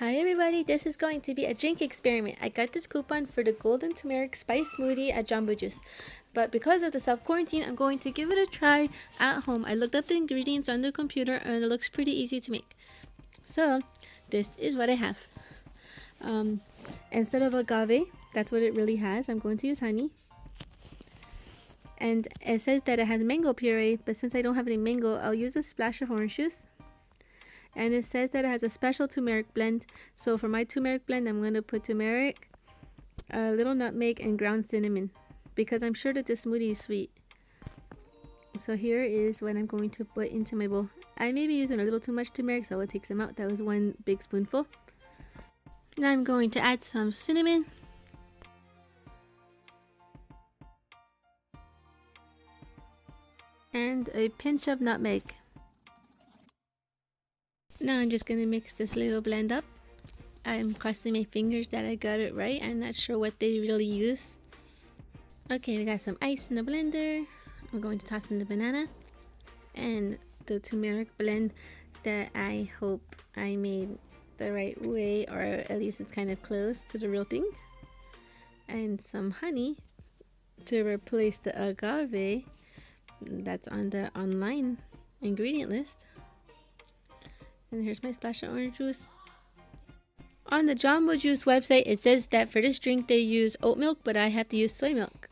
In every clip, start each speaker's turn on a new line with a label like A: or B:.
A: Hi everybody, this is going to be a drink experiment. I got this coupon for the golden turmeric spice smoothie at Jamba Juice. But because of the self-quarantine, I'm going to give it a try at home. I looked up the ingredients on the computer and it looks pretty easy to make. So, this is what I have. Instead of agave, that's what it really has, I'm going to use honey. And it says that it has mango puree, but since I don't have any mango, I'll use a splash of orange juice. And it says that it has a special turmeric blend. So for my turmeric blend, I'm going to put turmeric, a little nutmeg, and ground cinnamon, because I'm sure that this smoothie is sweet. So here is what I'm going to put into my bowl. I may be using a little too much turmeric, so I will take some out. That was 1 big spoonful. Now I'm going to add some cinnamon. And a pinch of nutmeg. Now I'm just going to mix this little blend up. I'm crossing my fingers that I got it right. I'm not sure what they really use. Okay, we got some ice in the blender. I'm going to toss in the banana and the turmeric blend that I hope I made the right way, or at least it's kind of close to the real thing. And some honey to replace the agave that's on the online ingredient list. And here's my splash of orange juice. On the Jamba Juice website, it says that for this drink they use oat milk, but I have to use soy milk.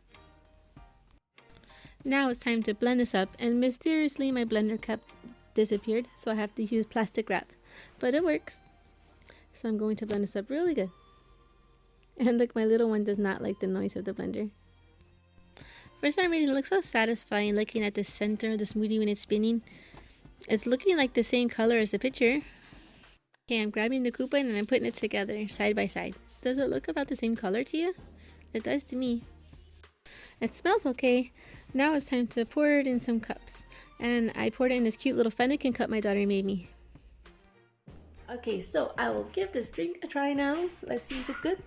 A: Now it's time to blend this up, and mysteriously my blender cup disappeared, so I have to use plastic wrap. But it works. So I'm going to blend this up really good. And look, my little one does not like the noise of the blender. For some reason, it looks so satisfying looking at the center of the smoothie when it's spinning. It's looking like the same color as the picture. Okay, I'm grabbing the coupon and I'm putting it together side by side. Does it look about the same color to you? It does to me. It smells okay. Now it's time to pour it in some cups. And I poured it in this cute little Fennekin cup my daughter made me. Okay, so I will give this drink a try now. Let's see if it's good.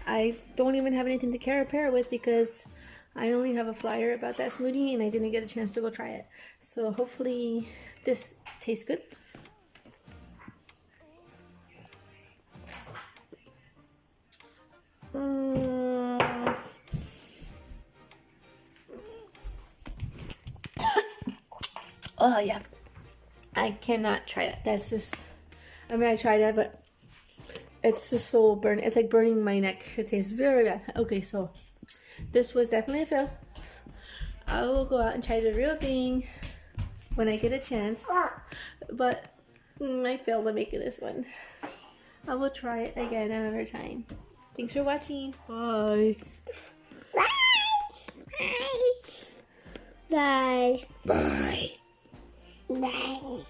A: I don't even have anything to pair it with because I only have a flyer about that smoothie and I didn't get a chance to go try it. So hopefully this tastes good. Oh yeah, I cannot try that. That's just, I mean I tried that, but it's just so burning. It's like burning my neck. It tastes very bad. Okay, so this was definitely a fail. I will go out and try the real thing when I get a chance. But I failed at making this one. I will try it again another time. Thanks for watching. Bye.
B: Bye.
A: Bye.
B: Bye. Bye.